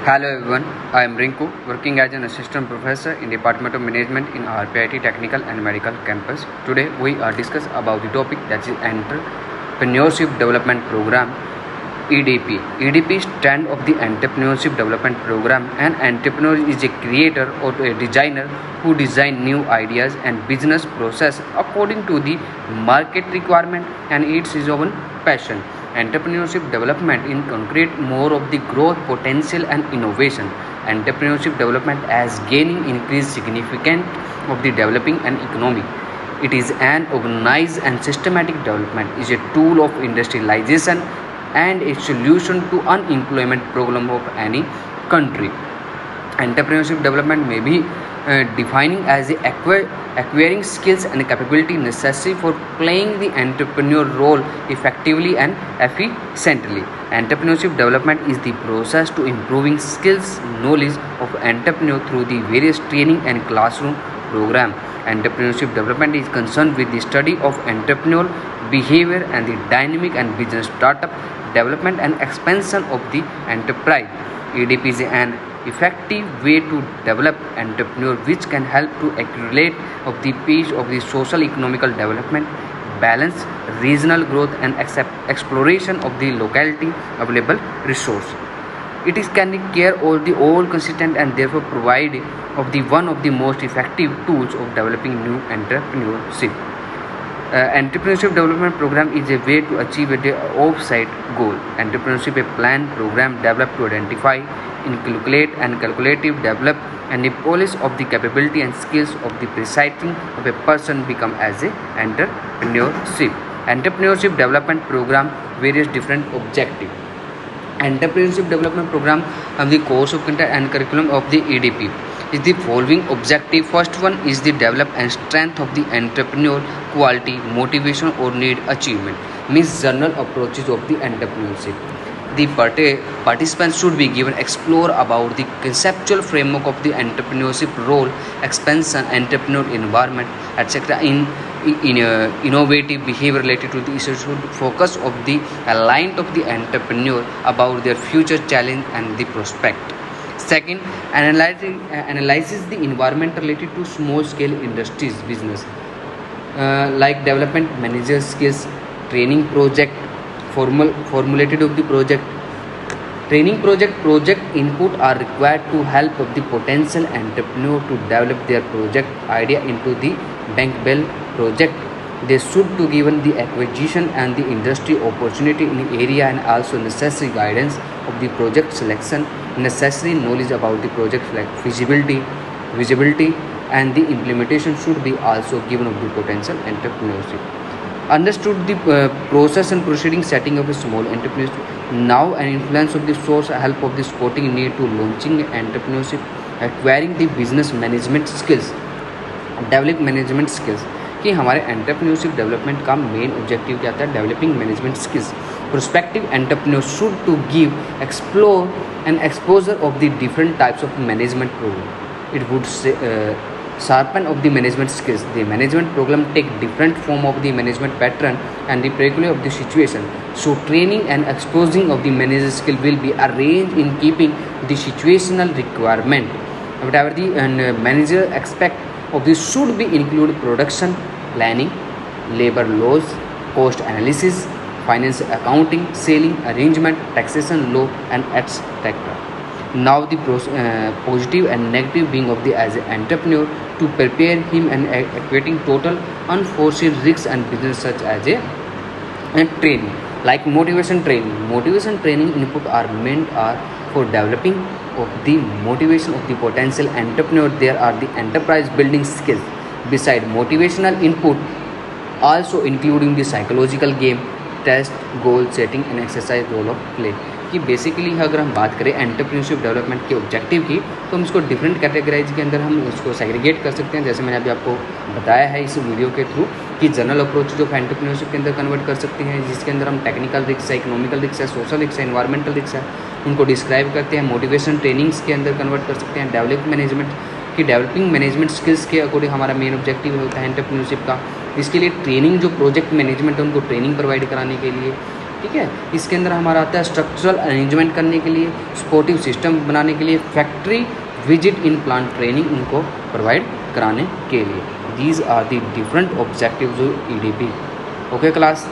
Hello everyone, I am Rinku, working as an assistant professor in Department of Management in RPIT Technical and Medical Campus. Today we are discuss about the topic that is Entrepreneurship Development Program, EDP. EDP stand of the Entrepreneurship Development Program. An entrepreneur is a creator or a designer who design new ideas and business process according to the market requirement, and it's his own passion. Entrepreneurship development in concrete more of the growth potential and innovation. Entrepreneurship development as gaining increased significant of the developing an economy. It is an organized and systematic development, is a tool of industrialization and a solution to unemployment problem of any country. Entrepreneurship development may be defining as the acquiring skills and capability necessary for playing the entrepreneur role effectively and efficiently. Entrepreneurship development is the process to improving skills knowledge of entrepreneur through the various training and classroom program. Entrepreneurship development is concerned with the study of entrepreneurial behavior and the dynamic and business startup development and expansion of the enterprise. EDP is an effective way to develop entrepreneur which can help to accumulate of the pace of the social economical development, balance regional growth and exploration of the locality available resource. It is can care all consistent and therefore provide of the one of the most effective tools of developing new entrepreneurship. Entrepreneurship development program is a way to achieve a off-site goal. Entrepreneurship a plan program developed to identify, inculcate and calculative develop and the polish of the capability and skills of the precising of a person become as a entrepreneurship. Entrepreneurship development program various different objective. Entrepreneurship development program of the course of content and curriculum of the EDP is the following objective. First one is the develop and strength of the entrepreneur quality, motivation or need achievement, means general approaches of the entrepreneurship. The participants should be given explore about the conceptual framework of the entrepreneurship role, expansion, entrepreneur environment, etc. in innovative behavior related to the issue should focus of the aligned of the entrepreneur about their future challenge and the prospect. Second, analyzes the environment related to small scale industries business, like development manager skills, training project, formulated of the project. Training project input are required to help of the potential entrepreneur to develop their project idea into the bankable project. They should to given the acquisition and the industry opportunity in the area and also necessary guidance of the project selection, necessary knowledge about the project like visibility and the implementation should be also given of the potential entrepreneurship. Understood the process and proceeding setting of a small enterprise. Now an influence of the source help of the supporting need to launching entrepreneurship, acquiring the business management skills, develop management skills कि हमारे entrepreneurship development का main objective क्या था, developing management skills. Prospective entrepreneur should to give explore and exposure of the different types of management program. It would sharpen of the management skills. The management program take different form of the management pattern and the particularly of the situation. So training and exposing of the manager skill will be arranged in keeping the situational requirement. Whatever the manager expect of this should be include production planning, labor laws, cost analysis, finance accounting, selling arrangement, taxation law and etc. Now the positive and negative being of the as an entrepreneur to prepare him and equating total unforeseen risks and business such as a training like motivation training input are meant are for developing of the motivation of the potential entrepreneur. There are the enterprise building skills beside motivational input also including the psychological game, test, goal setting and exercise role of play. कि basically अगर हम बात करें entrepreneurship development के objective की तो हम इसको डिफरेंट कैटेगराइज के अंदर हम उसको सेग्रीगेट कर सकते हैं. जैसे मैंने अभी आपको बताया है इस वीडियो के थ्रू कि जनरल अप्रोच ऑफ एंटरप्रेन्योरशिप के अंदर कन्वर्ट कर सकते हैं, जिसके अंदर हम टेक्निकल रिस्क है, इकोनॉमिकल रिस्क है, सोशल रिस्क है, इन्वायरमेंटल रिस्क है, उनको डिस्क्राइब करते हैं. मोटिवेशन ट्रेनिंग्स के अंदर कन्वर्ट कर सकते हैं. डेवलप मैनेजमेंट की डेवलपिंग मैनेजमेंट स्किल्स के अकॉर्डिंग हमारा मेन ऑब्जेक्टिव होता है एंटरप्रेन्योरशिप का. इसके लिए ट्रेनिंग जो प्रोजेक्ट मैनेजमेंट है उनको ट्रेनिंग प्रोवाइड कराने के लिए ठीक है। इसके अंदर हमारा आता है स्ट्रक्चरल अरेंजमेंट करने के लिए, सपोर्टिव सिस्टम बनाने के लिए, factory visit in plant training इनको प्रोवाइड कराने के लिए। These are the different objectives of EDP। Okay class.